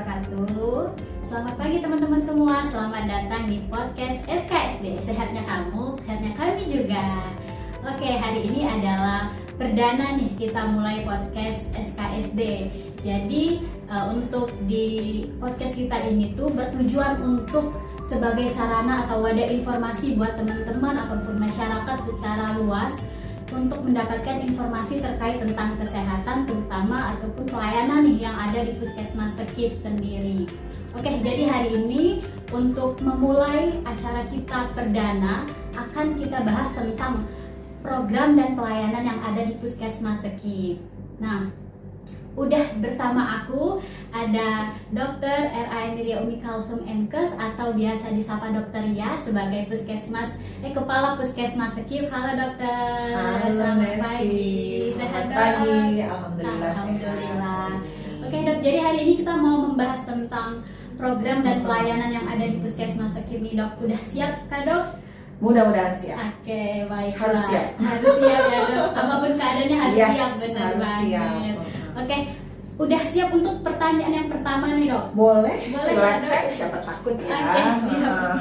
wabarakatuh. Selamat pagi teman-teman semua. Selamat datang di podcast SKSD. Sehatnya kamu, sehatnya kami juga. Oke, hari ini adalah perdana nih kita mulai podcast SKSD. Jadi untuk di podcast kita ini tuh bertujuan untuk sebagai sarana atau wadah informasi buat teman-teman ataupun masyarakat secara luas untuk mendapatkan informasi terkait tentang kesehatan terutama ataupun pelayanan nih yang ada di Puskesmas Sekip sendiri. Oke, jadi hari ini untuk memulai acara kita perdana akan kita bahas tentang program dan pelayanan yang ada di Puskesmas Sekip. Nah, udah bersama aku ada Dr. R.A. Emilia Umi Kalsum MKes atau biasa disapa Dr. Ria sebagai Kepala Puskesmas Sekip. Halo Dokter. Halo, selamat pagi. Sehat pagi. Alhamdulillah. Alhamdulillah. Oke Dok, jadi hari ini kita mau membahas tentang program dan pelayanan yang ada di Puskesmas Sekip nih Dok. Udah siap Kak Dok? Mudah-mudahan siap. Oke, baiklah. Harus siap. Harus siap ya Dok. Apapun keadaannya harus siap, benar harus banget. siap. Oke, udah siap untuk pertanyaan yang pertama nih Dok? Boleh, Boleh, silakan. Dok. Siapa takut ya? Oke, siap.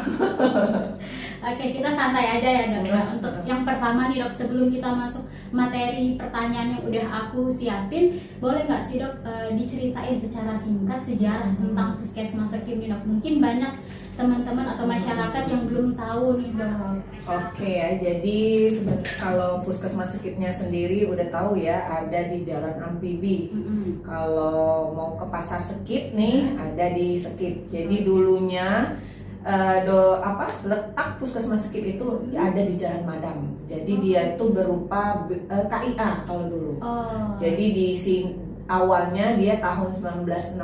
Oke, kita santai aja ya Dok ya. Untuk yang pertama nih Dok, sebelum kita masuk materi pertanyaan yang udah aku siapin, boleh nggak sih Dok diceritain secara singkat sejarah tentang Puskesmas Sekip nih Dok? Mungkin banyak teman-teman atau masyarakat yang belum tahu nih Dok. Oke ya, jadi kalau Puskesmas Sekipnya sendiri udah tahu ya, ada di Jalan Amfibi. Kalau mau ke Pasar Sekip nih, ada di Sekip. Jadi dulunya letak Puskesmas Sekip itu ada di Jalan Madam. Jadi dia itu berupa KIA kalau dulu. Jadi di awalnya dia tahun 1962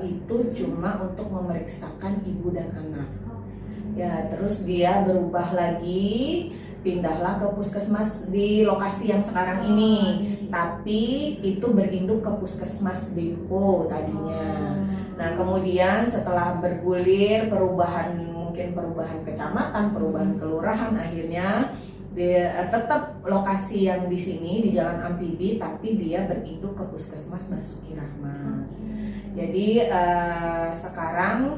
itu cuma untuk memeriksakan ibu dan anak. Ya, terus dia berubah lagi, pindahlah ke puskesmas di lokasi yang sekarang ini. Tapi itu berinduk ke Puskesmas Depo tadinya. Nah, kemudian setelah bergulir mungkin perubahan kecamatan, perubahan kelurahan, akhirnya dia tetap lokasi yang di sini di Jalan Amfibi, tapi dia berinduk ke Puskesmas Basuki Rahmat. Jadi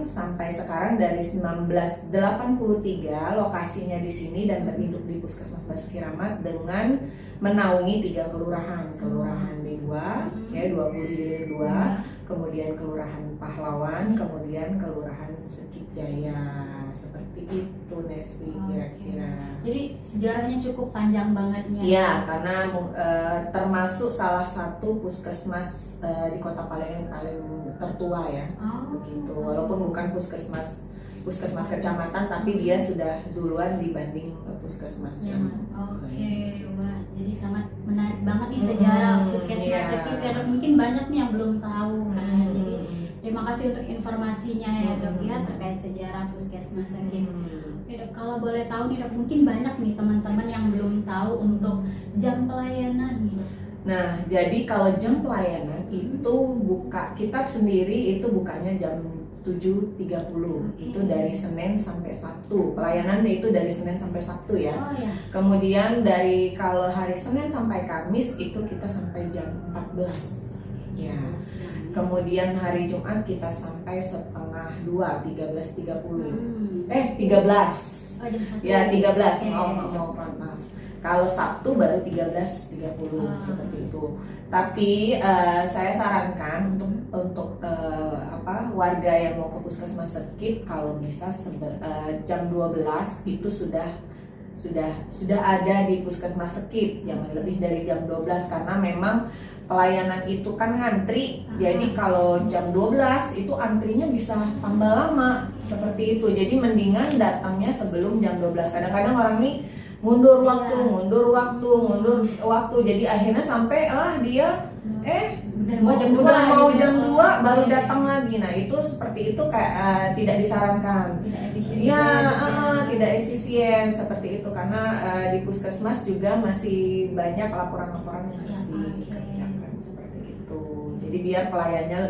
sampai sekarang dari 1983 lokasinya di sini dan berinduk di Puskesmas Basuki Rahmat dengan menaungi 3 kelurahan, Kelurahan D2, ya 20 Hilir 2, kemudian Kelurahan Pahlawan, kemudian Kelurahan Sekip Jaya. Seperti itu Nesvi kira-kira. Jadi sejarahnya cukup panjang banget nih. Iya, karena termasuk salah satu puskesmas di Kota Palembang paling tertua ya. Begitu. Walaupun bukan puskesmas kecamatan, tapi dia sudah duluan dibanding puskesmas. Oke, wah, jadi sangat menarik banget nih sejarah Puskesmas Sekip ya Dok. Mungkin banyak nih yang belum tahu kan. Jadi terima kasih untuk informasinya ya Dok ya terkait sejarah Puskesmas Sekip. Oke Dok, kalau boleh tahu nih Dok, mungkin banyak nih teman-teman yang belum tahu untuk jam pelayanan nih Dok. Nah, jadi kalau jam pelayanan itu kita sendiri itu bukanya jam 7.30. Itu dari Senin sampai Sabtu. Pelayanan itu dari Senin sampai Sabtu ya. Kemudian kalau hari Senin sampai Kamis itu kita sampai jam 14. Ya. Kemudian hari Jumat kita sampai setengah 2, 13.30. 13. Ya, 13. Maaf. Kalau Sabtu baru 13.30 seperti itu. Tapi saya sarankan untuk warga yang mau ke Puskesmas Sekip, kalau bisa jam 12 itu sudah ada di Puskesmas Sekip, jangan lebih dari jam 12 karena memang pelayanan itu kan ngantri. Jadi kalau jam 12 itu antrinya bisa tambah lama seperti itu. Jadi mendingan datangnya sebelum jam 12. Kadang-kadang orang nih mundur waktu. Jadi akhirnya sampai lah dia udah mau jam 2 baru datang lagi. Nah, itu seperti itu kayak tidak disarankan. Tidak efisien. Ya, tidak efisien seperti itu karena di puskesmas juga masih banyak laporan-laporan yang harus dikerjakan seperti itu. Jadi biar pelayannya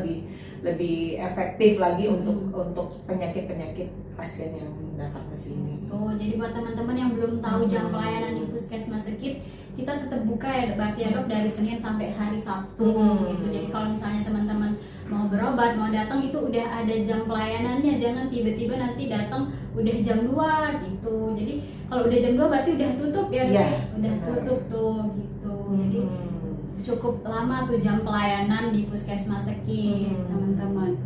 lebih efektif lagi untuk penyakit-penyakit pasien yang datang ke sini. Jadi buat teman-teman yang belum tahu jam pelayanan di Puskesmas Sekip, kita tetap buka ya berarti ya Dok dari Senin sampai hari Sabtu gitu. Jadi kalau misalnya teman-teman mau berobat, mau datang itu udah ada jam pelayanannya. Jangan tiba-tiba nanti datang udah jam 2 gitu. Jadi kalau udah jam 2 berarti udah tutup ya, udah tutup tuh gitu. Jadi cukup lama tuh jam pelayanan di Puskesmas Sekip, teman-teman.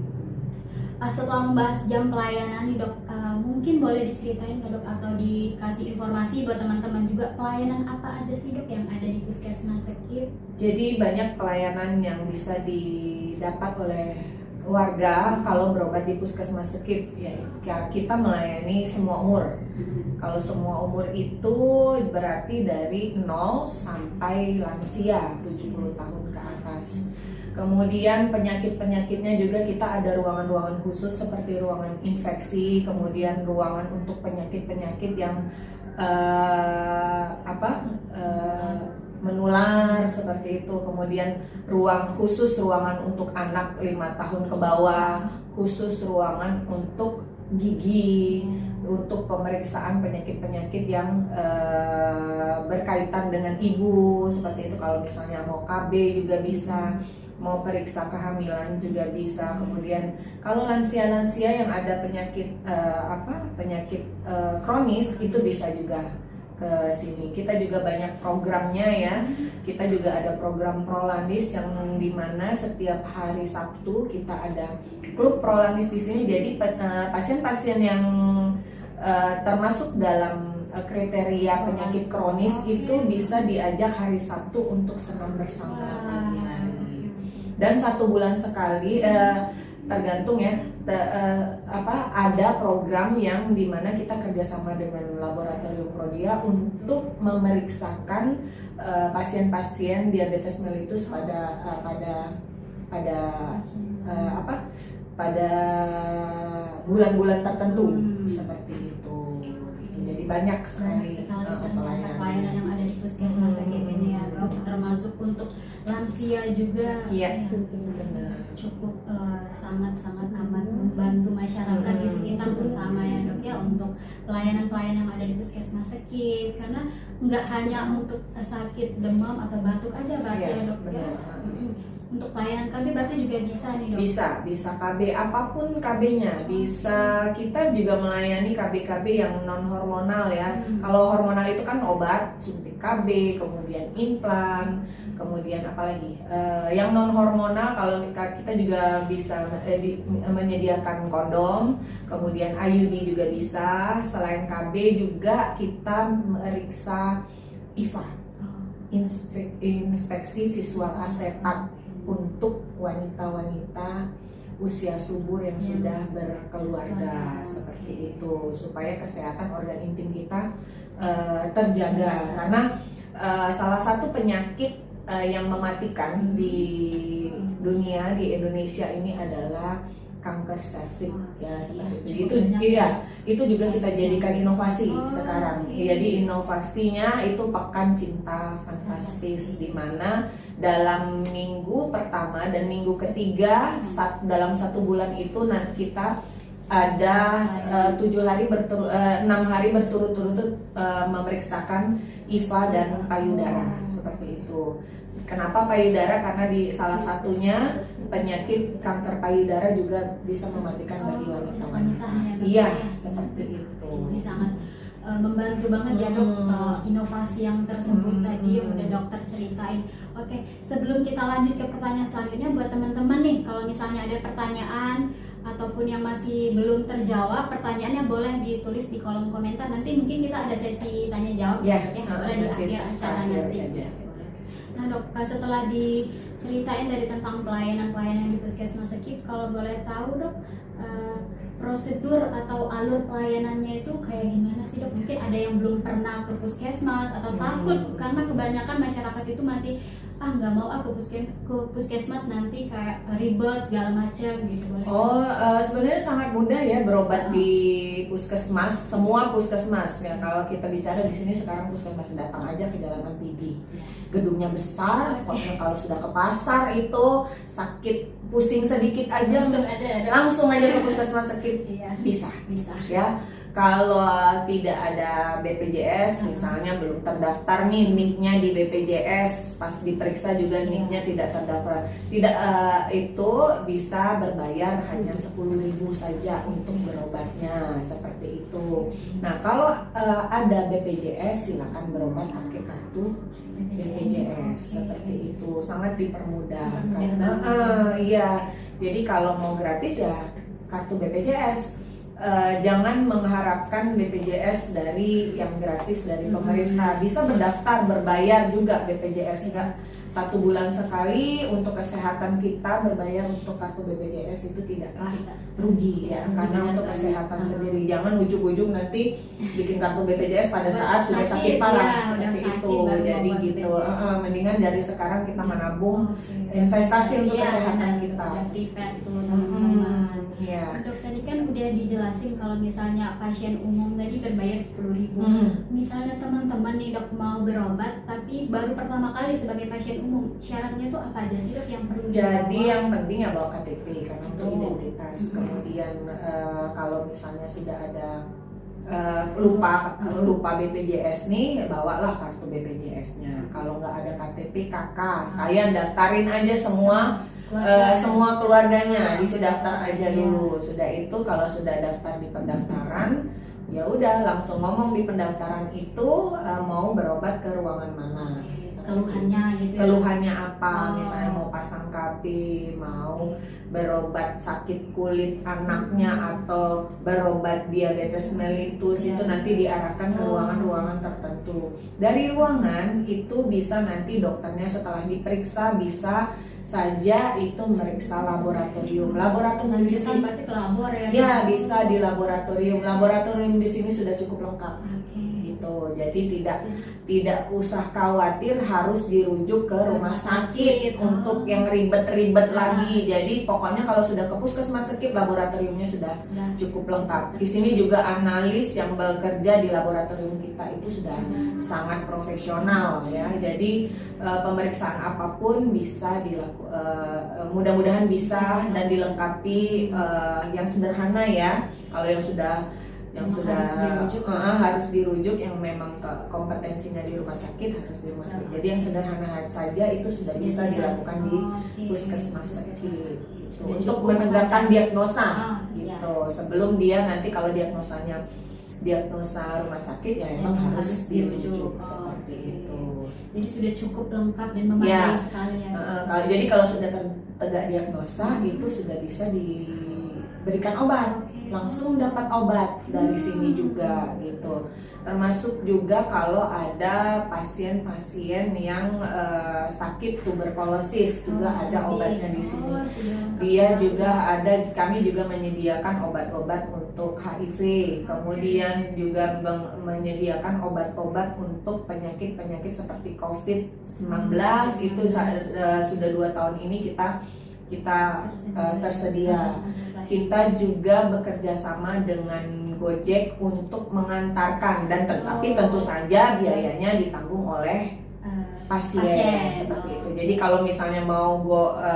Setelah membahas jam pelayanan nih dok, mungkin boleh diceritain nggak dok atau dikasih informasi buat teman-teman juga pelayanan apa aja sih dok yang ada di Puskesmas Sekip? Jadi banyak pelayanan yang bisa didapat oleh warga kalau berobat di Puskesmas Sekip. Ya, kita melayani semua umur. Kalau semua umur itu berarti dari 0 sampai lansia 70 tahun ke atas. Kemudian penyakit-penyakitnya juga kita ada ruangan-ruangan khusus seperti ruangan infeksi, kemudian ruangan untuk penyakit-penyakit yang menular seperti itu. Kemudian ruang khusus ruangan untuk anak 5 tahun ke bawah, khusus ruangan untuk gigi, untuk pemeriksaan penyakit-penyakit yang berkaitan dengan ibu seperti itu. Kalau misalnya mau KB juga bisa, mau periksa kehamilan juga bisa. Kemudian kalau lansia-lansia yang ada penyakit kronis itu bisa juga ke sini. Kita juga banyak programnya ya. Kita juga ada program Prolandis yang dimana setiap hari Sabtu kita ada klub Prolandis di sini. Jadi pasien-pasien yang termasuk dalam kriteria penyakit kronis itu bisa diajak hari Sabtu untuk senam bersama pagi hari. Dan 1 bulan sekali tergantung ya, ada program yang dimana kita kerjasama dengan Laboratorium Prodia untuk memeriksakan pasien-pasien diabetes mellitus pada bulan-bulan tertentu seperti itu. Jadi banyak sekali pelayanan yang ada di Puskesmas Sekip ini ya dok, termasuk untuk lansia juga. Iya, benar. Cukup sangat-sangat amat membantu masyarakat di sekitar terutama ya dok ya untuk pelayanan-pelayanan yang ada di Puskesmas Sekip, karena nggak hanya untuk sakit demam atau batuk aja berarti ya dok ya. Untuk pelayanan KB berarti juga bisa nih dok? Bisa KB, apapun KB-nya bisa. Kita juga melayani KB-KB yang non hormonal ya. Kalau hormonal itu kan obat, suntik KB, kemudian implan, kemudian apalagi yang non hormonal. Kalau kita juga bisa menyediakan kondom, kemudian IUD juga bisa. Selain KB juga kita meriksa IVA, inspeksi visual asetat untuk wanita-wanita usia subur yang sudah berkeluarga seperti itu, supaya kesehatan organ intim kita terjaga. Karena salah satu penyakit yang mematikan di dunia, di Indonesia ini adalah kanker serviks ya seperti itu. Itu juga kita jadikan inovasi sekarang. Jadi inovasinya itu Pekan Cinta Fantastis, di mana dalam minggu pertama dan minggu ketiga dalam 1 bulan itu nanti kita ada 6 hari berturut-turut memeriksakan IVA dan payudara seperti itu. Kenapa payudara? Karena di salah satunya penyakit kanker payudara juga bisa mematikan bagi wanita-wanita. Iya, seperti itu. Jadi sangat membantu banget ya dok inovasi yang tersebut tadi yang udah dokter ceritain. Oke, sebelum kita lanjut ke pertanyaan selanjutnya, buat teman-teman nih, kalau misalnya ada pertanyaan ataupun yang masih belum terjawab pertanyaannya, boleh ditulis di kolom komentar. Nanti mungkin kita ada sesi tanya jawab boleh di akhir acara nanti. Nah dok, setelah diceritain dari tentang pelayanan di Puskesmas Sekip, kalau boleh tahu dok, prosedur atau alur pelayanannya itu kayak gimana sih dok? Mungkin ada yang belum pernah ke puskesmas atau takut, karena kebanyakan masyarakat itu masih nggak mau ke puskesmas nanti kayak ribet segala macam gitu. Sebenarnya sangat mudah ya berobat di puskesmas, semua puskesmas ya. Kalau kita bicara di sini sekarang puskesmas, datang aja ke Jalan Ampidi. Gedungnya besar, pokoknya kalau sudah ke pasar itu sakit pusing sedikit aja langsung aja ke Puskesmas Sekip. Bisa ya. Kalau tidak ada BPJS, misalnya belum terdaftar nih NIK-nya di BPJS, pas diperiksa juga NIK-nya tidak terdaftar, tidak itu bisa berbayar hanya 10.000 saja untuk berobatnya, seperti itu. Nah, kalau ada BPJS, silakan berobat pakai kartu BPJS, seperti itu, sangat dipermudah karena iya. Jadi kalau mau gratis ya kartu BPJS. Jangan mengharapkan BPJS dari yang gratis dari pemerintah. Bisa berdaftar berbayar juga BPJS, enggak 1 bulan sekali untuk kesehatan kita berbayar untuk kartu BPJS itu tidaklah rugi ya, karena untuk kesehatan sendiri. Jangan ujuk-ujuk nanti bikin kartu BPJS pada saat sudah sakit parah seperti itu. Jadi gitu, mendingan dari sekarang kita menabung investasi untuk kesehatan kita. Ya. Dok, tadi kan udah dijelasin kalau misalnya pasien umum tadi berbayar 10.000. Misalnya teman-teman nih dok mau berobat tapi baru pertama kali sebagai pasien umum, syaratnya tuh apa aja sih dok yang perlu dibawa? Jadi yang penting ya bawa KTP karena itu identitas. Kemudian kalau misalnya sudah ada lupa BPJS nih, bawalah kartu BPJS-nya. Kalau nggak ada KTP, KK sekalian daftarin aja semua keluarganya, diisi daftar aja dulu. Sudah itu kalau sudah daftar di pendaftaran, ya udah langsung ngomong di pendaftaran itu mau berobat ke ruangan mana. Keluhannya gitu. Keluhannya apa? Misalnya mau pasang KB, mau berobat sakit kulit anaknya atau berobat diabetes mellitus, itu nanti diarahkan ke ruangan-ruangan tertentu. Dari ruangan itu bisa nanti dokternya setelah diperiksa bisa saja itu meriksa laboratorium. Laboratorium di sini berarti ke labor ya? Ya, bisa di laboratorium. Laboratorium di sini sudah cukup lengkap. Gitu. Jadi tidak usah khawatir harus dirujuk ke rumah sakit untuk yang ribet-ribet lagi. Jadi pokoknya kalau sudah ke puskesmas Sekip, laboratoriumnya sudah cukup lengkap. Di sini juga analis yang bekerja di laboratorium kita itu sudah sangat profesional ya. Jadi pemeriksaan apapun bisa dilakukan, mudah-mudahan bisa dan dilengkapi yang sederhana ya. Kalau yang sudah harus dirujuk yang memang kompetensinya di rumah sakit harus di rumah sakit. Jadi yang sederhana saja itu sudah bisa dilakukan di puskesmas Sekip untuk menegakkan diagnosa gitu. Sebelum dia nanti kalau diagnosa rumah sakit ya memang harus dirujuk seperti itu. Jadi sudah cukup lengkap dan memadai sekali ya. Jadi kalau sudah tegak diagnosa itu sudah bisa diberikan obat. Langsung dapat obat dari sini juga gitu. Termasuk juga kalau ada pasien-pasien yang sakit tuberkulosis juga ada obatnya di sini. Dia juga ada, kami juga menyediakan obat-obat untuk HIV, kemudian juga menyediakan obat-obat untuk penyakit-penyakit seperti COVID-19 itu sudah 2 tahun ini kita tersedia. Kita juga bekerja sama dengan Gojek untuk mengantarkan dan tetapi tentu saja biayanya ditanggung oleh pasien seperti itu. Jadi kalau misalnya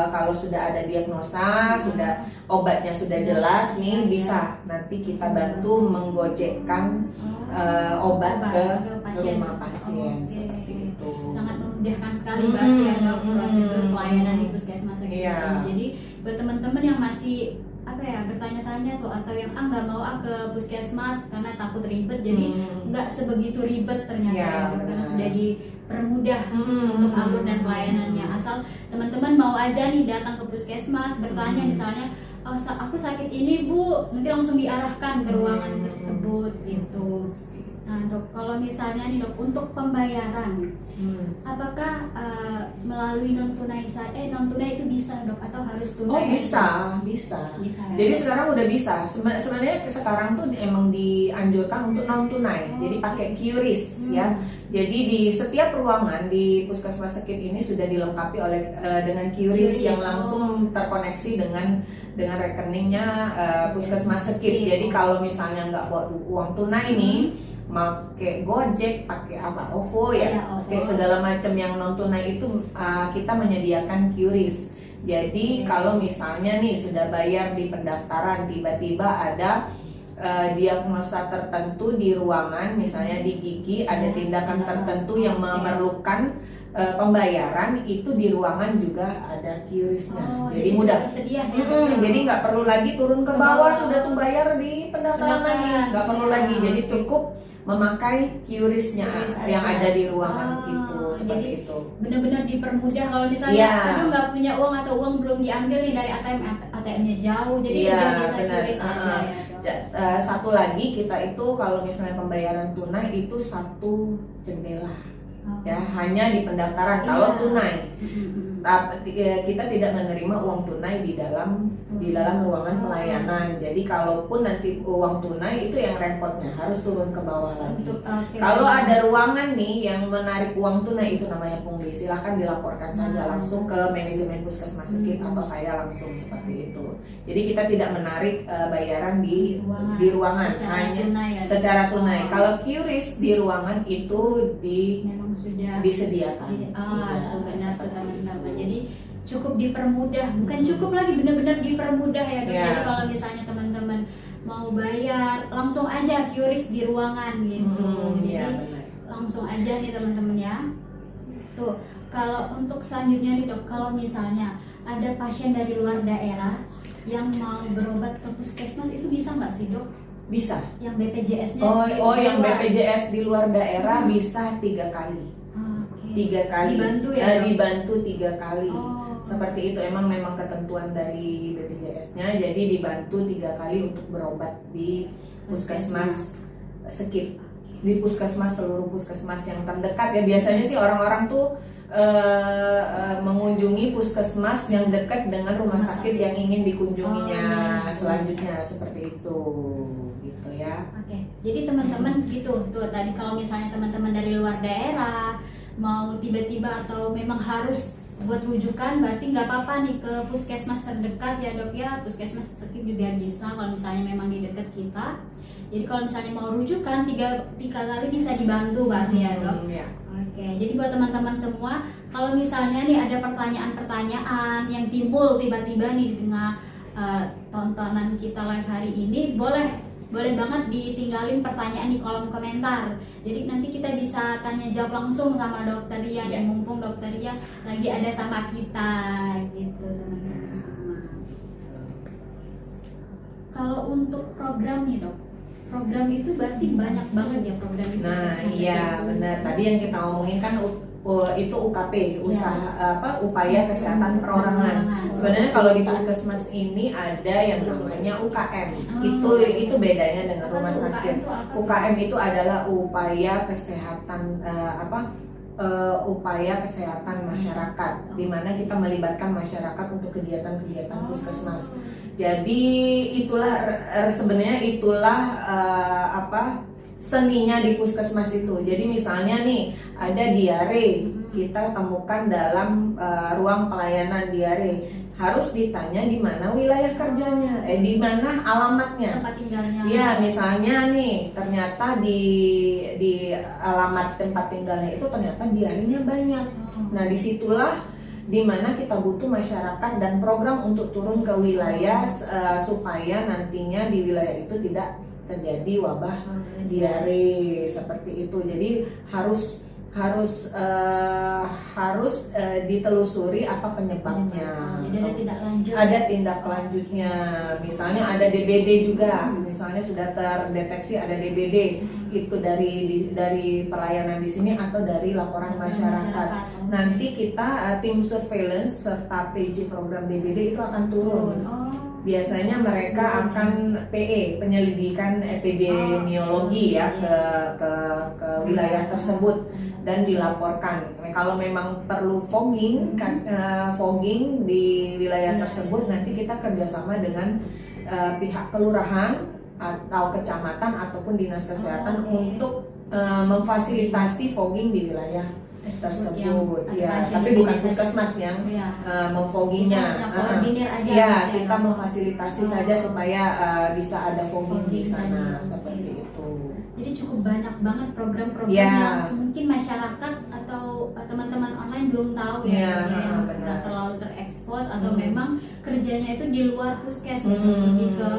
kalau sudah ada diagnosa, sudah obatnya sudah jelas nih, bisa nanti kita bantu menggojekkan obat ke rumah pasien seperti itu. Sangat memudahkan sekali berarti ya dok prosedur pelayanan di puskesmas ini. Jadi buat teman-teman yang masih bertanya-tanya tuh atau yang nggak mau ke puskesmas karena takut ribet, jadi nggak sebegitu ribet ternyata karena sudah dipermudah untuk alur dan pelayanannya. Asal teman-teman mau aja nih datang ke puskesmas bertanya misalnya aku sakit ini bu, nanti langsung diarahkan ke ruangan tersebut gitu. Nah dok, kalau misalnya nih dok untuk pembayaran, apakah melalui non tunai itu bisa dok atau harus tunai? Oh bisa. Jadi sekarang udah bisa. Sebenarnya sekarang tuh emang dianjurkan untuk non tunai. Jadi pakai QRIS ya. Jadi di setiap ruangan di puskesmas Sekip ini sudah dilengkapi oleh dengan QRIS yang langsung terkoneksi dengan rekeningnya puskesmas Sekip. Jadi kalau misalnya nggak bawa uang tunai nih, pakai Gojek, pakai OVO pakai segala macam yang non tunai itu kita menyediakan QRIS. Jadi kalau misalnya nih sudah bayar di pendaftaran tiba-tiba ada diagnosa tertentu di ruangan, misalnya di gigi ada tindakan tertentu yang memerlukan pembayaran, itu di ruangan juga ada QRIS-nya. Jadi mudah. Tersedia, Jadi nggak perlu lagi turun ke bawah, sudah tuh bayar di pendaftaran lagi, nggak perlu lagi. Jadi cukup memakai QRIS-nya yang ada di ruangan itu, seperti itu. Benar-benar dipermudah kalau misalnya aduh nggak punya uang atau uang belum diambil nih dari ATM-nya jauh, jadi udah bisa QRIS aja ya. Satu lagi, kita itu kalau misalnya pembayaran tunai itu satu jendela. Ya, hanya di pendaftaran kalau tunai. Kita tidak menerima uang tunai di dalam ruangan pelayanan. Jadi kalaupun nanti uang tunai itu yang repotnya harus turun ke bawah lagi. Kalau ada ruangan nih yang menarik uang tunai, itu namanya pungli, silahkan dilaporkan saja langsung ke manajemen puskesmas Sekip atau saya langsung, seperti itu. Jadi kita tidak menarik bayaran di ruangan hanya secara tunai. Kalau QRIS di ruangan itu memang sudah disediakan. Itu benar teman-teman. Jadi cukup dipermudah, bukan cukup lagi, benar-benar dipermudah ya dok. Jadi kalau misalnya teman-teman mau bayar langsung aja QRIS di ruangan gitu. Jadi langsung aja nih teman-teman ya. Tuh, kalau untuk selanjutnya nih dok, kalau misalnya ada pasien dari luar daerah yang mau berobat ke puskesmas, itu bisa nggak sih dok? Bisa. Yang BPJS-nya? Yang BPJS di luar daerah bisa 3 kali. 3 kali. Dibantu ya? Dibantu 3 kali. Seperti itu, memang ketentuan dari BPJS-nya. Jadi dibantu 3 kali untuk berobat di puskesmas Sekip. Di puskesmas, seluruh puskesmas yang terdekat ya. Biasanya sih orang-orang tuh mengunjungi puskesmas yang dekat dengan rumah sakit yang ingin dikunjunginya selanjutnya, seperti itu gitu ya. Jadi teman-teman gitu tuh tadi, kalau misalnya teman-teman dari luar daerah mau tiba-tiba atau memang harus buat rujukan, berarti nggak apa-apa nih ke puskesmas terdekat ya dok ya. Puskesmas Sekip juga bisa kalau misalnya memang di dekat kita. Jadi kalau misalnya mau rujukan 3 kali bisa dibantu berarti ya dok. Jadi buat teman-teman semua, kalau misalnya nih ada pertanyaan-pertanyaan yang timbul tiba-tiba nih di tengah tontonan kita live hari ini, boleh banget ditinggalin pertanyaan di kolom komentar. Jadi nanti kita bisa tanya jawab langsung sama Dokter Ria, dan mumpung Dokter Ria lagi ada sama kita gitu teman-teman semua. Kalau untuk program nih dok, program itu berarti banyak banget ya program itu. Iya benar. Tadi yang kita ngomongin kan itu UKP, upaya kesehatan perorangan. Sebenarnya kalau di puskesmas ini ada yang namanya UKM. Itu bedanya dengan rumah sakit. UKM itu adalah upaya kesehatan upaya kesehatan masyarakat, di mana kita melibatkan masyarakat untuk kegiatan-kegiatan puskesmas. Jadi itulah sebenarnya seninya di puskesmas itu. Jadi misalnya nih ada diare, kita temukan dalam ruang pelayanan diare, harus ditanya di mana wilayah kerjanya, di mana alamatnya, tempat tinggalnya. Ya misalnya nih ternyata di alamat tempat tinggalnya itu ternyata diarenya banyak. Nah disitulah dimana kita butuh masyarakat dan program untuk turun ke wilayah supaya nantinya di wilayah itu tidak terjadi wabah diare seperti itu. Jadi harus ditelusuri apa penyebabnya. Jadi ada tindak lanjut. Ada tindak lanjutnya. Misalnya ada DBD juga. Misalnya sudah terdeteksi ada DBD, itu dari pelayanan di sini atau dari laporan masyarakat. Nanti kita tim surveillance serta PJ program DBD itu akan turun. Biasanya mereka akan PE, penyelidikan epidemiologi ya ke wilayah tersebut dan dilaporkan. Kalau memang perlu fogging di wilayah tersebut, nanti kita kerjasama dengan pihak kelurahan atau kecamatan ataupun dinas kesehatan untuk memfasilitasi fogging di wilayah tersebut. Tapi bukan puskesmas yang memfoggingnya. Kita memfasilitasi saja supaya bisa ada fogging di sana seperti itu. Jadi cukup banyak banget program-program yang mungkin masyarakat atau teman-teman online belum tahu yang nggak terlalu terekspos atau memang kerjanya itu di luar puskes gitu.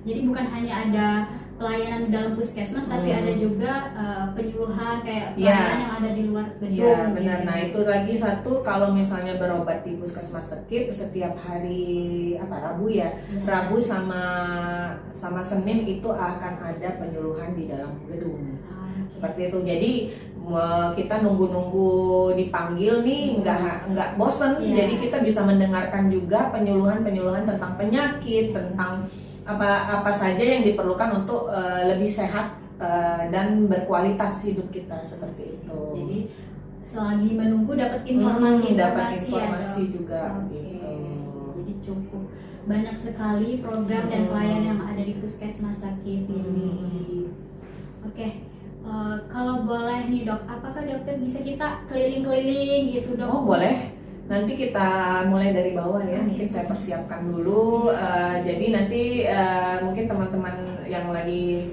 Jadi bukan hanya ada pelayanan di dalam puskesmas, tapi ada juga penyuluhan kayak Ya. pelayanan yang ada di luar gedung. Iya benar. gitu. Nah itu lagi satu, kalau misalnya berobat di puskesmas Sekip setiap hari Rabu ya, Iya. Rabu sama Senin itu akan ada penyuluhan di dalam gedung. Oke. Seperti itu. Jadi kita nunggu-nunggu dipanggil nih nggak bosen. Iya. Jadi kita bisa mendengarkan juga penyuluhan tentang penyakit, tentang apa saja yang diperlukan untuk lebih sehat dan berkualitas hidup kita, seperti itu. Jadi selagi menunggu dapat informasi dapat ya, informasi Dok? juga Oke. gitu. Jadi cukup banyak sekali program dan pelayanan yang ada di puskesmas Sakit ini. Oke. Kalau boleh nih Dok, apakah dokter bisa kita keliling-keliling gitu Dok? Oh boleh. Nanti kita mulai dari bawah ya. Mungkin saya persiapkan dulu. Jadi nanti mungkin teman-teman yang lagi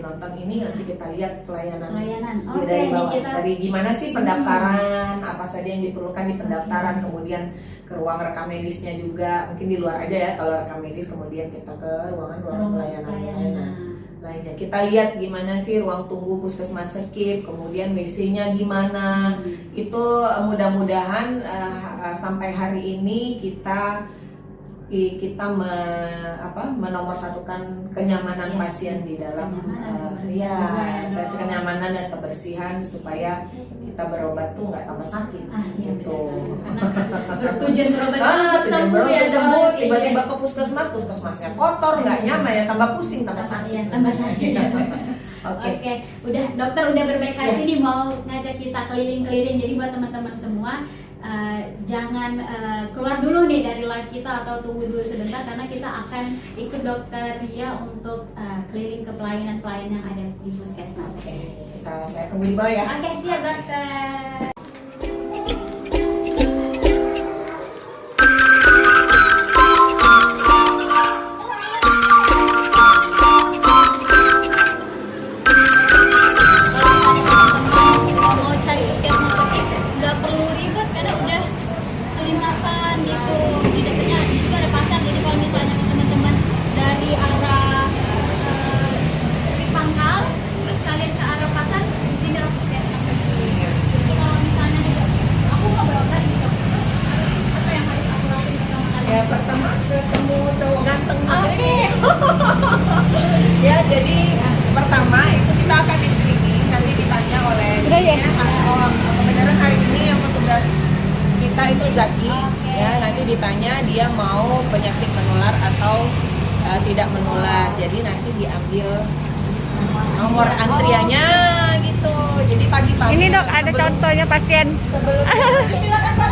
nonton ini nanti kita lihat pelayanan Oke, dari ini bawah. kita Dari gimana sih pendaftaran, apa saja yang diperlukan di pendaftaran, kemudian ke ruang rekam medisnya juga. Mungkin di luar aja ya kalau rekam medis, kemudian kita ke ruangan pelayanan lainnya. Kita lihat gimana sih ruang tunggu puskesmas Sekip, kemudian WC-nya gimana. Itu mudah-mudahan sampai hari ini kita menomorsatukan kenyamanan pasien di dalam kenyamanan dan kebersihan supaya kita berobat tuh nggak tambah sakit gitu. Karena bertujuan berobat untuk sembuh ya sembuh, Dok. tiba-tiba ke puskesmasnya kotor, nggak nyaman ya, tambah pusing, tambah sakit. Iya, tambah sakit. Oke. Oke, dokter udah berbaik hati nih mau ngajak kita keliling-keliling. Jadi buat teman-teman semua, jangan keluar dulu nih dari live kita atau tunggu dulu sebentar, karena kita akan ikut dokter Ria untuk keliling ke pelayanan-pelayanan yang ada di puskesmas. Saya tunggu di bawah ya. Oke, siap dokter. Mau cari puskesmas Sekip nggak perlu ribet karena udah selintasan gitu, di dekatnya juga ada pasar. Jadi kalau misalnya teman-teman dari arah Sekip Pangkal terus kalian ke arah pasar, di sini ada puskesmas Sekip. Jadi kalau misalnya juga aku nggak berobat gitu, terus apa yang harus aku lakuin pertama kali? Ya pertama ketemu cowok ganteng. Oke. Ya jadi pertama itu kita akan di screening, nanti ditanya oleh kebenaran hari ini yang petugas kita itu Zaki. Ya nanti ditanya dia mau penyakit menular atau tidak menular. Jadi nanti diambil nomor antriannya gitu. Jadi pagi-pagi. Ini Dok, ada contohnya pasien. Silakan Pak.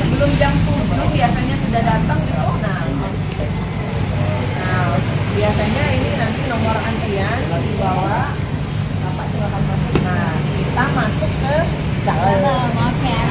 Sebelum jam 7 biasanya sudah datang gitu. Nah, biasanya ini nanti nomor antrian dibawa. Bapak silakan masuk. Nah, kita masuk ke dalam. Maaf ya.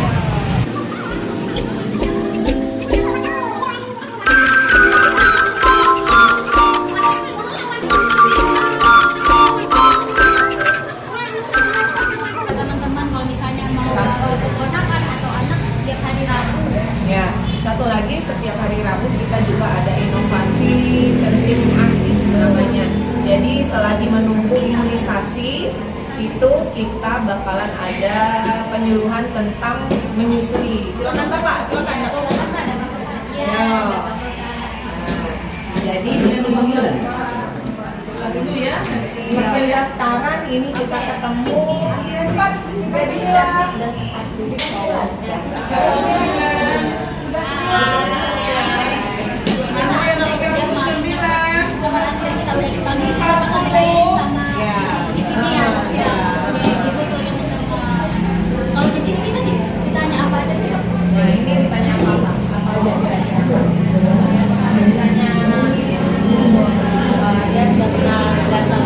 Teman-teman kalau misalnya mau keponakan atau anak tiap hari Rabu. Ya, satu lagi setiap hari Rabu kita juga ada inovasi centim ASI namanya. Jadi selagi menunggu imunisasi itu kita bakalan ada penyuluhan tentang menyusui. Silakan Bapak, silakan. Ya. Jadi di sini dulu ya. Di pendaftaran ini kita ketemu Pak gadis cantik. Kita udah dipanggil, kita bakal dilayanin sama di sini ya. Oke, gitu tuh teman-teman. Kalau di sini kita ditanya apa aja sih Dok? Nah ini ditanya apa aja ditanya dia sudah pernah datang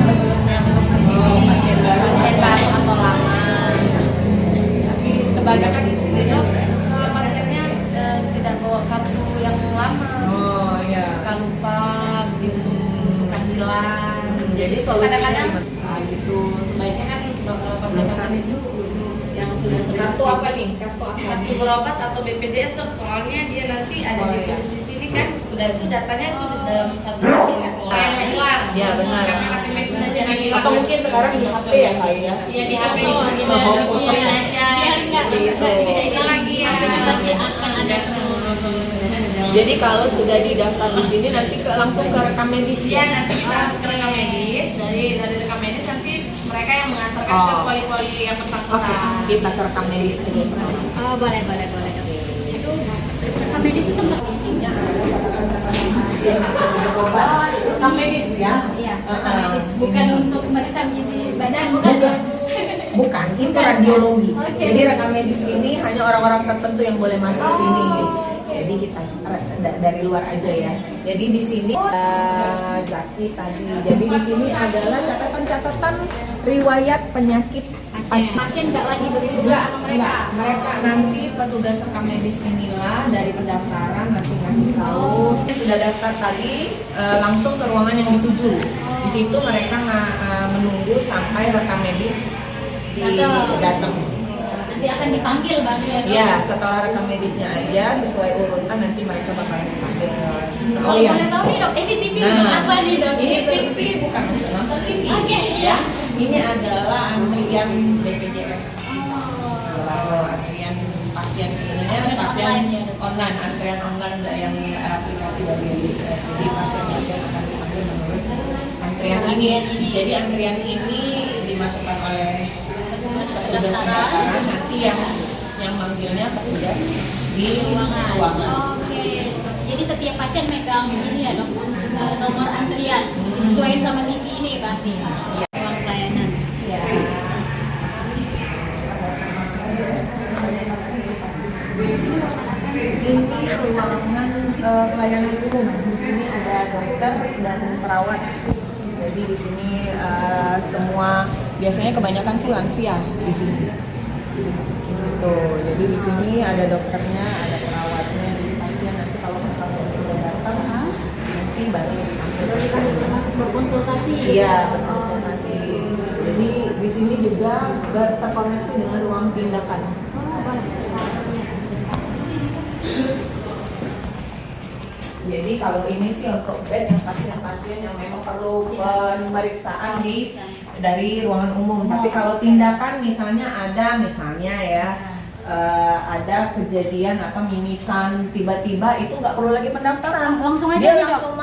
sebelumnya pasien baru atau lama, tapi kebanyakan di sini Dok pasiennya tidak bawa kartu yang lama. Oh iya, suka lupa begitu, suka hilang. Jadi kadang-kadang gitu sebaiknya kan pasien-pasien itu yang sudah kartu apa nih? Kartu berobat atau BPJS Dok, soalnya dia nanti ada ditulis di sini kan sudah itu datanya itu dalam satu sini keluar. Ya benar. Jadi Atau mungkin sekarang di HP ya kali ya. Iya di HP Foto itu gitu. aja. Biar nggak Beda lagi ya. pasti akan ada. Jadi kalau sudah didaftar di sini nanti langsung ke rekam medis Iya ya. nanti kita ke rekam medis, dari rekam medis nanti mereka yang mengantarkan ke Oh. poli-poli yang Oke, bersangkutan. kita ke rekam medis aja sekarang. Oh boleh. Itu rekam medis itu tempat Isinya adalah catatan-catatan pasien yang sudah berobat. Rekam medis ya. Iya, rekam medis. Bukan untuk merekam isi badan, bukan. Bukan, itu radiologi. Oke. Jadi rekam medis ini hanya orang-orang tertentu yang boleh masuk ke sini. Jadi kita dari luar aja ya. Jadi di sini Zaki tadi. Jadi di sini adalah catatan-catatan riwayat penyakit Pasien nggak lagi berhubungan sama mereka. Mereka nanti petugas rekam medis inilah dari pendaftaran nanti ngasih tahu. Sudah daftar tadi langsung ke ruangan yang dituju. Di situ mereka menunggu sampai rekam medis datang. Nanti akan dipanggil bang ya. Ya, setelah rekam medisnya aja sesuai urutan nanti mereka bakal dipanggil. Oh iya. Boleh tahu nih dok, ini TV apa nih dok? Ini TV bukan untuk nonton TV. Oke, Ya. Ini adalah antrian BPJS. Kalau antrian pasien sebenarnya pasien online, antrian online yang aplikasi dari BPJS. Jadi pasien-pasien akan dipanggil menurut antrian ini. Jadi antrian ini dimasukkan oleh petugas pendaftaran, nanti yang manggilnya petugas di ruangan. Oke. Jadi setiap pasien megang ini ya dok, nomor antrian disesuaikan sama TV ini berarti. Ruang pelayanan. Ya. Ini ruangan pelayanan umum. Di sini ada dokter dan perawat. Jadi di sini semua biasanya kebanyakan sih lansia di sini. Tuh, jadi di sini ada dokternya, ada perawatnya. Jadi pasien nanti kalau misalnya sudah datang, nanti baru dipanggil. Masuk berkonsultasi. Iya, berkonsultasi. Jadi di sini juga terkoneksi dengan ruang tindakan. Jadi kalau ini sih untuk bed yang pasien-pasien yang memang perlu pemeriksaan dari ruangan umum. Tapi kalau tindakan misalnya ada ada kejadian apa mimisan tiba-tiba itu nggak perlu lagi pendaftaran. Langsung aja Dia nih, Dok? langsung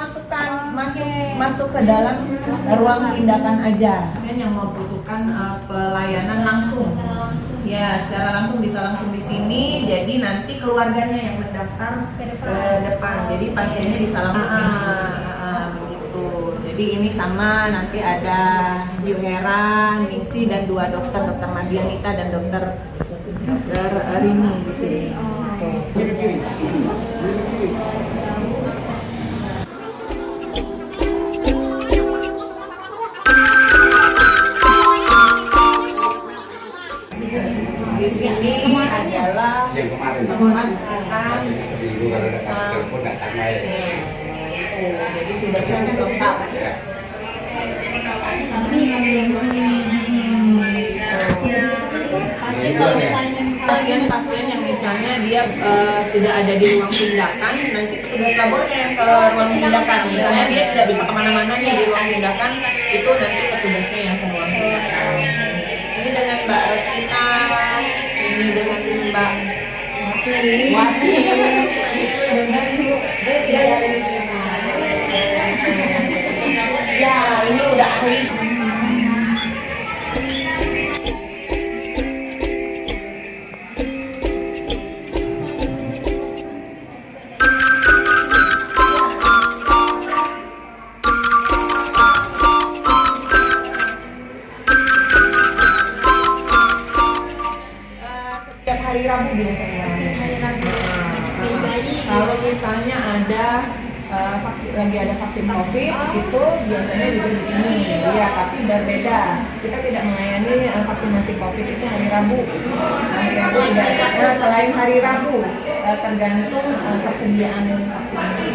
masuk ke dalam ruang tindakan aja. Pasien yang membutuhkan pelayanan langsung. Ya, secara langsung bisa langsung di sini. Jadi nanti keluarganya yang mendaftar ke depan. Jadi pasiennya bisa langsung. Begitu. Jadi ini sama nanti ada Yuhera, Ningsi dan dua dokter Madianita dan dokter Rini di sini. Di sini adalah tempat kita jadi sudah sangat lengkap. Pasien-pasien yang misalnya dia sudah ada di ruang tindakan, nanti petugas labornya yang ke ruang tindakan. Misalnya dia tidak bisa kemana-mana nih di ruang tindakan, itu nanti petugasnya yang ke ruang tindakan. Ini dengan Mbak Rosita, ini dengan Mbak Wati, itu dengan ya ini udah ahli. Setiap hari Rabu biasanya. Kalau misalnya ada lagi ada vaksin COVID itu biasanya juga di sini. Iya, tapi berbeda. Kita tidak melayani vaksinasi COVID itu hari Rabu. Hari Rabu tidak ada. Selain hari Rabu, tergantung persediaan vaksinasi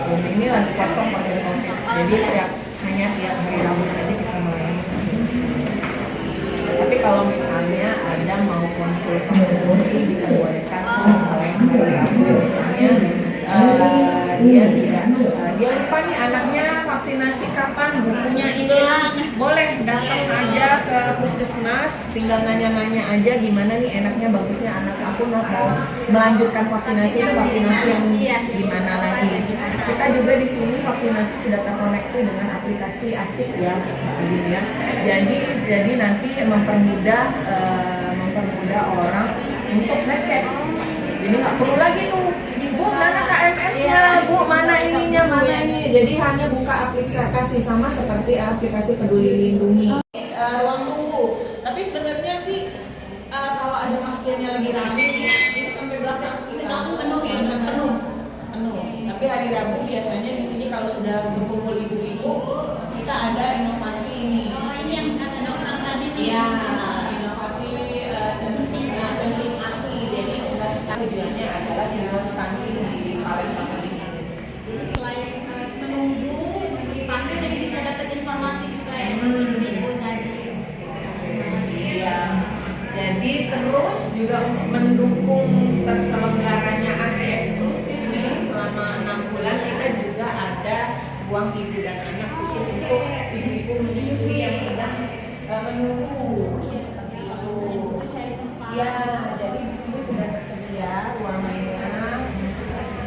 COVID. Ini lagi kosong vaksin COVID. Jadi hanya tiap hari Rabu saja kita melayani vaksinasi. Tapi kalau misalnya ada mau konsul vaksinasi diperbolehkan selain hari Rabu, misalnya dia lupa nih anaknya vaksinasi kapan, bukunya hilang, boleh datang aja ke puskesmas, tinggal nanya-nanya aja gimana nih enaknya, bagusnya anak aku mau melanjutkan vaksinasi itu vaksinasi yang gimana lagi. Kita juga di sini vaksinasi sudah terkoneksi dengan aplikasi Asik ya, gitu ya. Jadi nanti mempermudah orang untuk ngecek. Jadi nggak perlu lagi tuh, Bu mana KMS-nya, Bu mana ininya, mana ini. Jadi hanya buka aplikasi sama seperti aplikasi Peduli Lindungi. Ruang tunggu. Tapi sebenarnya sih kalau ada pasiennya lagi rame ini sampai belakang penuh ya, penuh. Tapi hari Rabu biasanya di sini kalau sudah berkumpul ibu-ibu, kita ada inovasi ini. Oh, ini yang kata dokter tadi nih. Iya, inovasi centing ASI. Jadi tujuannya adalah single stunting di Palembang ini. Jadi selain menunggu dipanggil, jadi bisa dapat informasi juga ya dari ibu tadi. Iya. Jadi terus juga untuk mendukung terselenggaranya ASI eksklusif nih selama 6 bulan, kita juga ada ruang ibu dan anak khusus untuk ibu-ibu menyusui yang sedang menunggu. Ya, jadi di sini sudah tersedia ruangannya.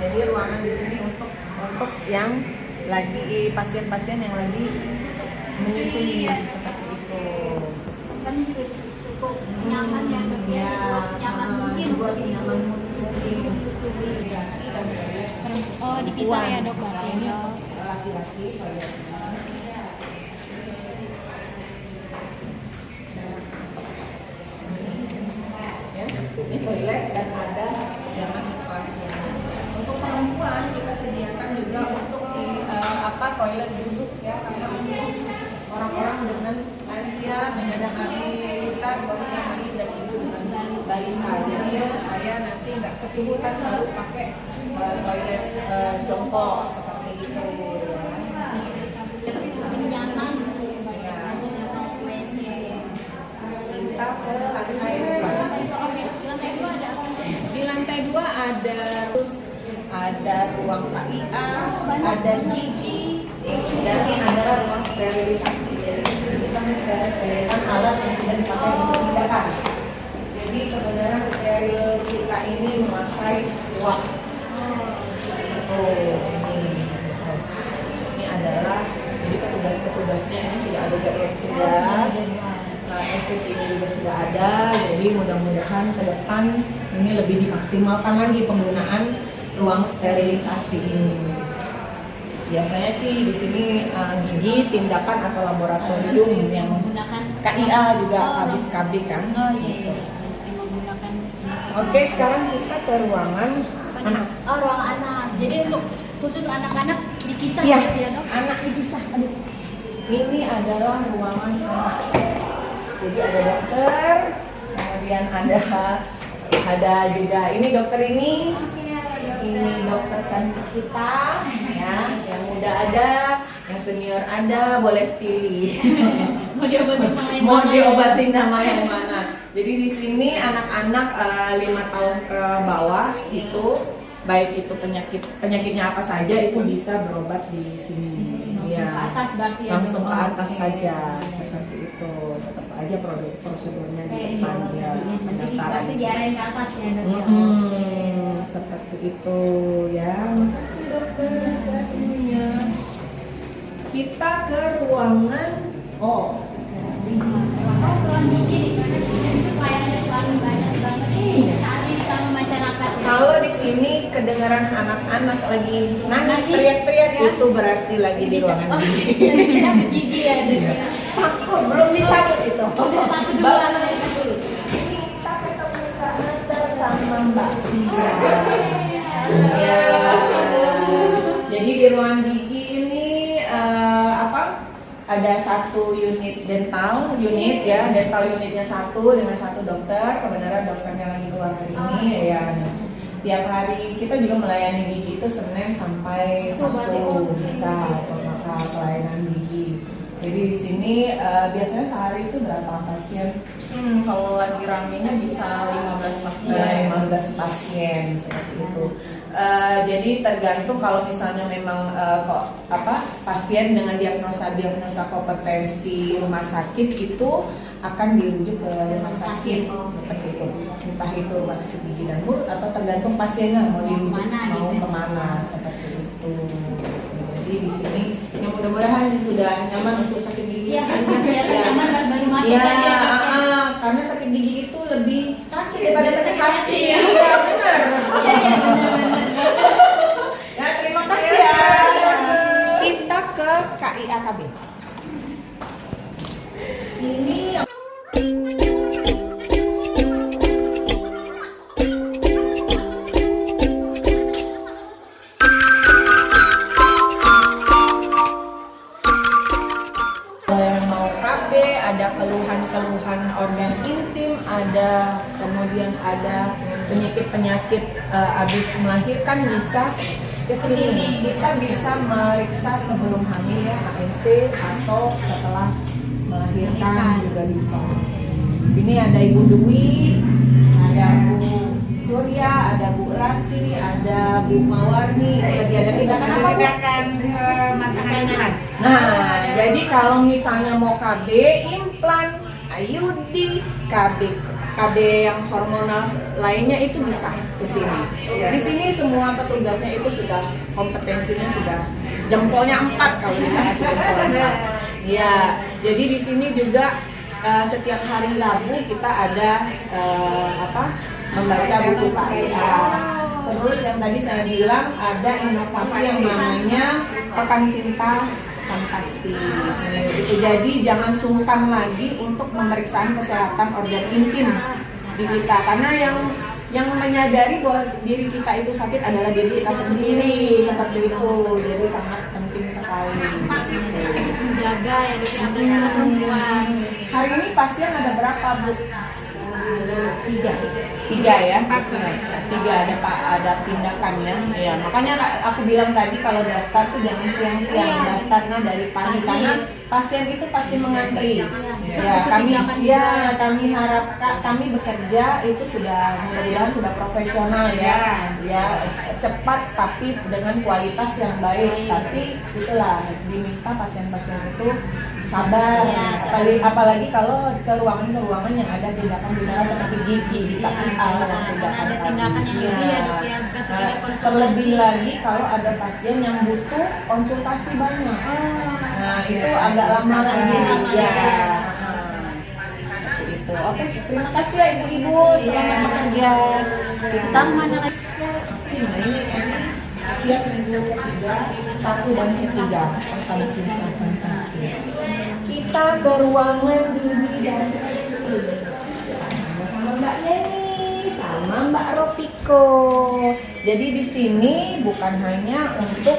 Jadi ruangan di sini untuk yang lagi pasien-pasien yang lagi menyusui seperti itu. Kan juga cukup nyaman ya, dok ya, nyaman mungkin. Nyaman mungkin. Oh, dipisah ya dok berarti ya. Laki-laki ini toilet dan ada jangan pasien. Untuk perempuan kita sediakan juga untuk toilet duduk ya, karena untuk orang-orang dengan lansia, penyandang disabilitas, wanita dan ibu dengan balita. Jadi saya nanti nggak kesulitan harus pakai toilet jongkok seperti itu. Nyaman, Kita ke lantai 2. Di lantai 2 ada ruang KIA, ada gigi, dan ini adalah ruang sterilisasi. Jadi kita mensterilkan alat yang sudah dipakai untuk tindakan. Jadi kebenaran steril kita ini memakai uang. Ini adalah, jadi petugas-petugasnya ini sudah ada jadwal tugas. SPP ini juga sudah ada, jadi mudah-mudahan ke depan ini lebih dimaksimalkan lagi penggunaan ruang sterilisasi ini. Biasanya sih di sini gigi, tindakan atau laboratorium yang menggunakan KIA juga habis KB kan. Oh iya, yang menggunakan. Oke, sekarang kita ke ruangan anak. Oh, ruang anak. Jadi untuk khusus anak-anak dipisah Iya, gitu ya dok? anak dipisah. Aduh. Ini adalah ruangan anak. Jadi ada dokter, kemudian ada juga ini dokter ini dokter cantik kita ya, yang muda ada, yang senior ada, boleh pilih. Mau diobatin nama yang mana. Jadi di sini anak-anak 5 tahun ke bawah itu baik itu penyakitnya apa saja itu bisa berobat di sini. Ke atas berarti ya, langsung ke atas saja seperti itu. Tetap aja prosedurnya di depan ya, pendaftaran. Berarti diarahin ke atas ya dok ya. Seperti itu ya. Makasih dokter ya semuanya. Kita ke ruangan ruang gigi karena itu pelayanan paling banyak banget saat ini sama masyarakat ya. Kalau di sini kedengaran anak-anak lagi nangis teriak-teriak ya. itu berarti lagi di ruangan gigi. Lagi dicabut gigi ya dok ya. Takut belum dicabut itu. Udah takut duluan dulu. Ini kita ketemu Kak Nata sama Mbak Fia. Ya. Jadi di ruang gigi ini ada satu unit dental unit ya, dental unitnya satu dengan satu dokter. Kebenaran dokternya lagi keluar hari ini ya. Tiap hari kita juga melayani gigi itu Senin sampai Sabtu bisa maka pelayanan gigi. Jadi di sini biasanya sehari itu berapa pasien? Kalau lagi ramenya bisa 15 pasien. 15 pasien seperti itu. Jadi tergantung kalau misalnya memang pasien dengan diagnosa kompetensi rumah sakit itu akan dirujuk ke rumah sakit seperti itu, entah itu rumah sakit gigi dan mulut atau tergantung pasiennya mau dirujuk mau kemana seperti itu. Jadi di sini yang mudah-mudahan sudah nyaman untuk sakit gigi. Iya, kan nyaman pas baru masuk ya, aja. karena sakit gigi itu lebih sakit daripada sakit hati. Iya, benar. Ya, terima kasih ya. Kita ke KIAKB. Ini yang mau KB, ada keluhan-keluhan organ intim, ada kemudian ada penyakit-penyakit habis melahirkan bisa ke sini. Kita bisa meriksa sebelum hamil ya, ANC atau setelah melahirkan juga bisa. Di sini ada Ibu Dwi, ada Bu Surya, ada Bu Rati, ada Bu Mawarni. Lagi ada tindakan apa, Bu? Tindakan masakan. Nah, jadi kalau misalnya mau KB, implan, IUD, KB yang hormonal lainnya itu bisa ke sini. Di sini semua petugasnya itu sudah kompetensinya sudah jempolnya 4 kalau bisa kasih jempolnya 4. Iya, jadi di sini juga setiap hari Rabu kita ada membaca buku KIA. Terus yang tadi saya bilang ada inovasi yang namanya Pekan Cinta Fantastis. Gitu. Jadi jangan sungkan lagi untuk pemeriksaan kesehatan organ intim di kita, karena yang menyadari bahwa diri kita itu sakit adalah diri kita sendiri, seperti itu. Jadi sangat penting sekali. Menjaga ya dok, apalagi perempuan. Hari ini pasien ada berapa, Bu? 3 ya? 3 ada tindakannya. Ya, makanya aku bilang tadi kalau daftar tuh jangan siang-siang, daftarnya dari pagi karena pasien itu pasti mengantri. Ya, kami harap kami bekerja itu sudah mudah-mudahan sudah profesional ya. Ya, cepat tapi dengan kualitas yang baik. Tapi itulah diminta pasien-pasien itu sabar, apalagi kalau ke ruangan yang ada tindakan-tindakan seperti gigi, di KIA, ada tindakan yang lebih ya dok ya, bukan sekedar konsultasi. Terlebih lagi kalau ada pasien yang butuh konsultasi banyak. Nah itu agak lama lagi ya. Itu. Oke, terima kasih ya ibu-ibu, selamat bekerja. Kita mana lagi? Ini lihat minggu ketiga, 1 dan 3 kita ke ruangan gizi dan sama Mbak Yeni, sama Mbak Ropiko. Jadi di sini bukan hanya untuk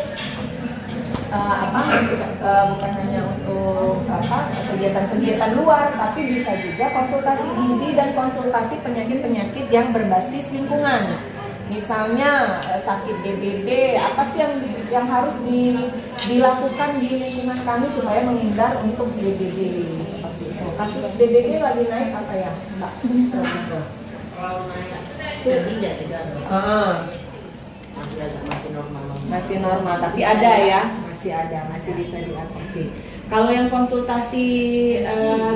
kegiatan-kegiatan luar, tapi bisa juga konsultasi gizi dan konsultasi penyakit-penyakit yang berbasis lingkungan. Misalnya sakit DBD, apa sih yang harus dilakukan di lingkungan kami supaya menghindar untuk DBD seperti itu. Kasus DBD lagi naik apa ya, Mbak? Kalau naik tidak ada. Masih normal. Masih normal, tapi ada ya, masih bisa diatasi. Kalau yang konsultasi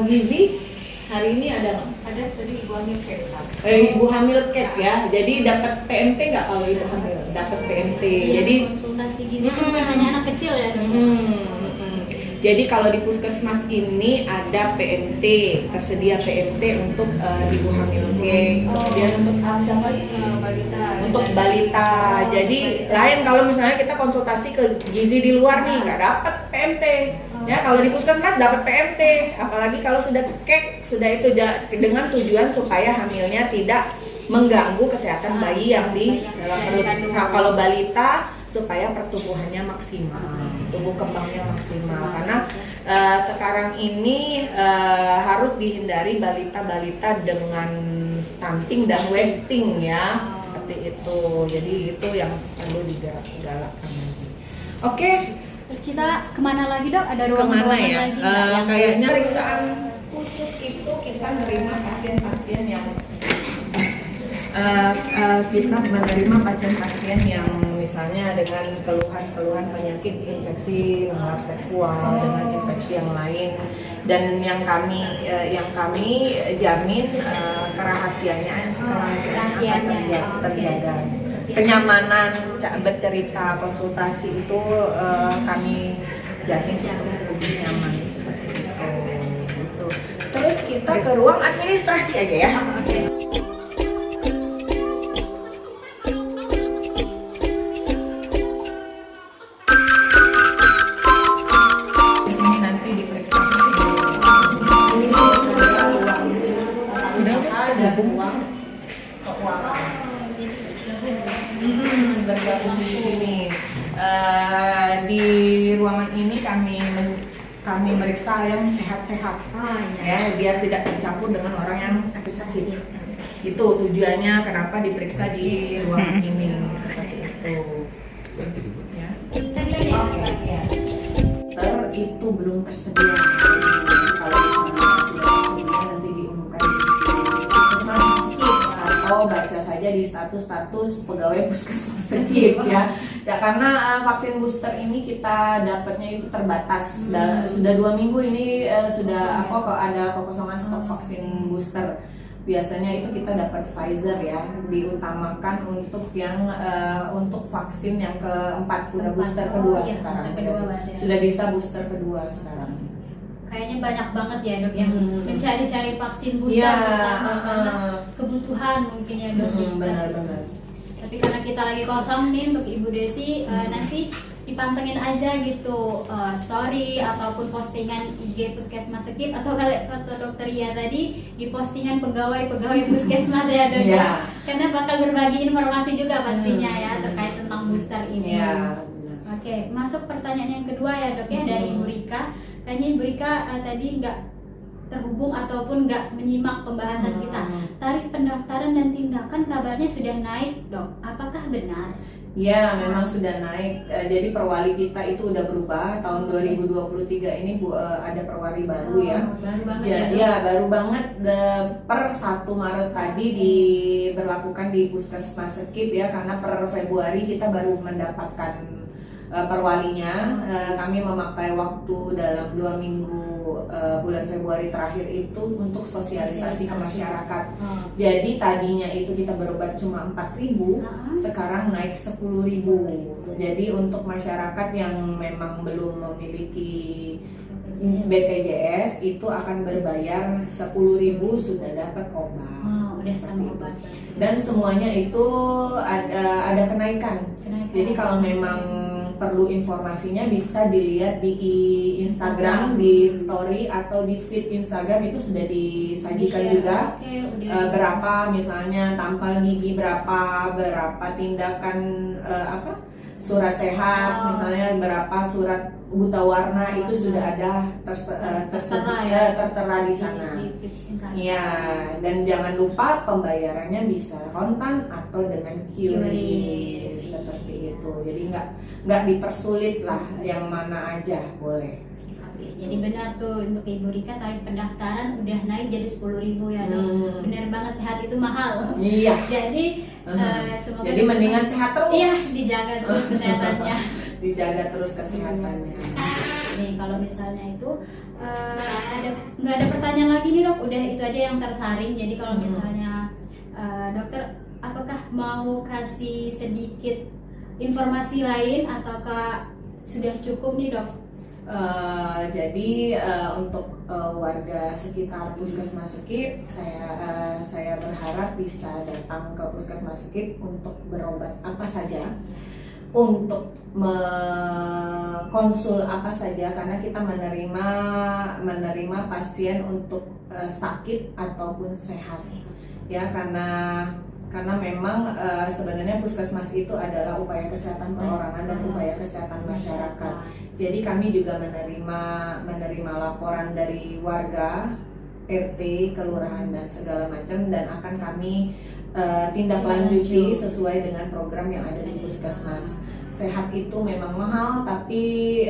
gizi hari ini ada nggak? Ada tadi ibu hamil kayak Ibu hamil cat ya, jadi dapat PMT nggak kalau ibu hamil? Dapat PMT. Jadi konsultasi gizi itu bukan hanya anak kecil ya dok. Jadi kalau di puskesmas ini ada PMT, tersedia PMT untuk ibu hamil cake, kemudian untuk siapa? balita. Untuk balita. Jadi lain kalau misalnya kita konsultasi ke gizi di luar nih nggak dapat PMT. Ya kalau di puskesmas dapat PMT, apalagi kalau sudah cake, sudah itu dengan tujuan supaya hamilnya tidak mengganggu kesehatan bayi yang di dalam perut. Nah, kalau balita supaya pertumbuhannya maksimal, tumbuh kembangnya maksimal. Karena sekarang ini harus dihindari balita-balita dengan stunting dan wasting ya, seperti itu. Jadi itu yang perlu digalakkan lagi. Oke. Terus kita kemana lagi dok? Ada ruangan Kemana ya? lagi nggak yang Kayaknya pemeriksaan khusus itu kita menerima pasien-pasien yang Kita menerima pasien-pasien yang misalnya dengan keluhan-keluhan penyakit infeksi menular seksual dengan infeksi yang lain, dan yang kami jamin kerahasiaannya terjaga. Kenyamanan bercerita, konsultasi itu kami jamin untuk lebih nyaman seperti itu. Gitu. Terus kita ke ruang administrasi aja ya. Bergabung di sini. Di ruangan ini kami meriksa yang sehat-sehat, ya, biar tidak bercampur dengan orang yang sakit-sakit. Itu tujuannya kenapa diperiksa di ruangan ini seperti itu. Ya. Itu belum tersedia. Kalau misalnya sudah tersedia nanti diumumkan di atau baca saja di status pegawai puskesmas Sekip ya. Karena vaksin booster ini kita dapatnya itu terbatas. Sudah 2 minggu ini sudah ada kekosongan stok vaksin booster. Biasanya itu kita dapat Pfizer ya, diutamakan untuk yang untuk vaksin yang keempat, udah booster kedua sekarang. Sudah bisa booster kedua sekarang. Kayaknya banyak banget ya dok yang mencari-cari vaksin booster karena kebutuhan mungkin ya dok. Benar-benar. Tapi karena kita lagi kosong nih untuk Ibu Desi, nanti dipantengin aja gitu story ataupun postingan IG Puskesmas Sekip atau kata Dokter Ia tadi di postingan pegawai Puskesmas ya dok. Karena bakal berbagi informasi juga pastinya ya terkait tentang booster ini. Oke, masuk pertanyaan yang kedua ya dok ya dari Ibu Rika. Kayaknya Ibu Rika tadi nggak terhubung ataupun nggak menyimak pembahasan kita. Tarif pendaftaran dan tindakan kabarnya sudah naik dok, apakah benar? Ya, memang sudah naik. Jadi perwali kita itu udah berubah tahun 2023 ini ada perwali baru ya. Baru banget baru banget. Per 1 Maret tadi diberlakukan di Puskesmas Sekip ya, karena per Februari kita baru mendapatkan perwalinya. Kami memakai waktu dalam 2 minggu bulan Februari terakhir itu untuk sosialisasi ke masyarakat. Jadi tadinya itu kita berobat cuma 4.000, sekarang naik 10.000. Jadi untuk masyarakat yang memang belum memiliki BPJS itu akan berbayar 10.000 sudah dapat obat. Udah sama obat. Dan semuanya itu ada kenaikan. Jadi kalau memang perlu informasinya bisa dilihat di Instagram, di story atau di feed Instagram itu sudah disajikan juga. Berapa misalnya tampal gigi berapa tindakan surat sehat misalnya berapa, surat buta warna itu sudah ada tertera di sana. Iya, dan jangan lupa pembayarannya bisa kontan atau dengan QRIS seperti itu. Jadi nggak dipersulit lah, yang mana aja boleh. Jadi benar tuh untuk Ibu Rika tarif pendaftaran udah naik jadi 10.000 ya dok. Benar banget, sehat itu mahal. Iya. Jadi semoga jadi mendingan sehat terus. Iya, dijaga terus kesehatannya. Dijaga terus kesehatannya. Nih kalau misalnya itu nggak ada pertanyaan lagi nih dok, udah itu aja yang tersaring. Jadi kalau misalnya dokter, apakah mau kasih sedikit informasi lain ataukah sudah cukup nih dok? Jadi untuk warga sekitar Puskesmas Sekip, saya berharap bisa datang ke Puskesmas Sekip untuk berobat apa saja, untuk konsul apa saja, karena kita menerima pasien untuk sakit ataupun sehat ya, karena memang sebenarnya puskesmas itu adalah upaya kesehatan perorangan dan upaya kesehatan masyarakat. Jadi kami juga menerima laporan dari warga, RT, kelurahan dan segala macam, dan akan kami tindak lanjuti sesuai dengan program yang ada di puskesmas. Sehat itu memang mahal, tapi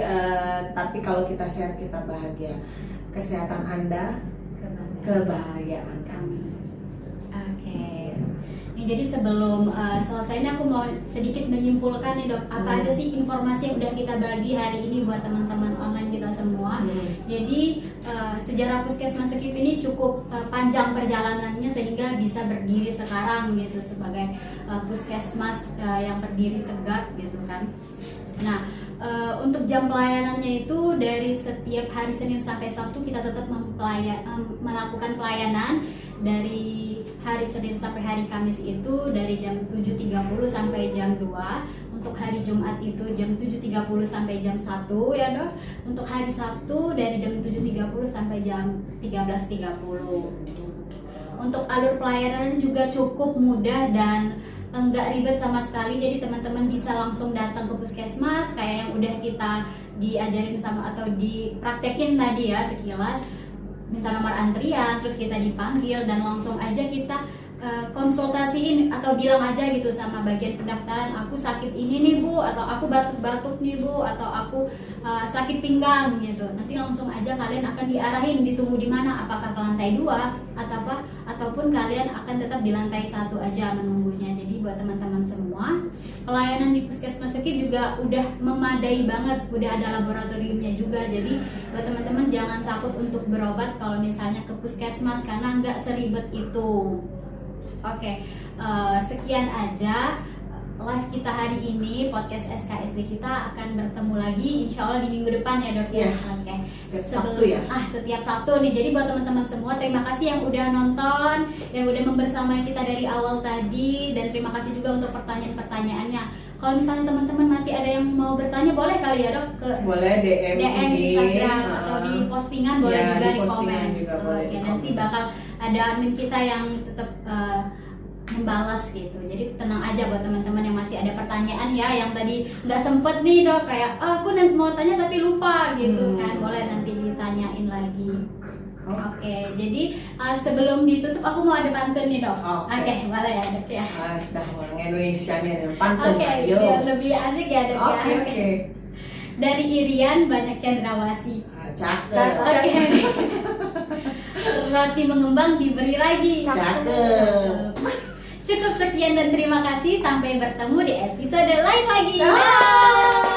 kalau kita sehat kita bahagia. Kesehatan Anda, kebahagiaan kami. Oke. Jadi sebelum selesai ini aku mau sedikit menyimpulkan nih dok, apa aja sih informasi yang udah kita bagi hari ini buat teman-teman online kita semua. Jadi sejarah Puskesmas Sekip ini cukup panjang perjalanannya sehingga bisa berdiri sekarang gitu sebagai puskesmas yang berdiri tegak gitu kan. Nah, untuk jam pelayanannya itu dari setiap hari Senin sampai Sabtu kita tetap melakukan pelayanan. Dari hari Senin sampai hari Kamis itu dari jam 7.30 sampai jam 2. Untuk hari Jumat itu jam 7.30 sampai jam 1 ya dok. Untuk hari Sabtu dari jam 7.30 sampai jam 13.30. Untuk alur pelayanan juga cukup mudah dan enggak ribet sama sekali, jadi teman-teman bisa langsung datang ke puskesmas kayak yang udah kita diajarin sama atau dipraktekin tadi ya sekilas, minta nomor antrian, terus kita dipanggil dan langsung aja kita konsultasiin atau bilang aja gitu sama bagian pendaftaran, aku sakit ini nih bu, atau aku batuk-batuk nih bu, atau aku sakit pinggang gitu. Nanti langsung aja kalian akan diarahin ditunggu di mana, apakah ke lantai 2 ataupun kalian akan tetap di lantai 1 aja menunggunya. Jadi buat teman-teman semua, pelayanan di Puskesmas Sekip juga udah memadai banget, udah ada laboratoriumnya juga. Jadi buat teman-teman jangan takut untuk berobat kalau misalnya ke puskesmas karena nggak seribet itu. Oke, sekian aja live kita hari ini, podcast SKSD kita akan bertemu lagi insya Allah di minggu depan ya dok ya. Oke. Sabtu ya. Setiap Sabtu nih. Jadi buat teman-teman semua terima kasih yang udah nonton, yang udah membersamai kita dari awal tadi, dan terima kasih juga untuk pertanyaan-pertanyaannya. Kalau misalnya teman-teman masih ada yang mau bertanya, boleh kali ya dok ke boleh DM di Instagram atau di postingan, boleh ya, juga di postingan komen. juga boleh Oke, di nanti komen. bakal ada admin kita yang tetap membalas gitu. Jadi tenang aja buat teman-teman yang masih ada pertanyaan ya, yang tadi nggak sempet nih dok, kayak aku nanti mau tanya tapi lupa gitu kan, boleh nanti ditanyain lagi. Oke, jadi sebelum ditutup aku mau ada pantun nih dok. Oke, boleh ya dok ya. Dah orang Indonesia nih ada pantun. Oke, ayo. biar lebih asik ya dok ya. Oke. Dari Irian banyak cendrawasih. Cakep. Oke. Roti mengembang diberi lagi. Cakep. Cukup sekian dan terima kasih. Sampai bertemu di episode lain lagi. Dah. Dah.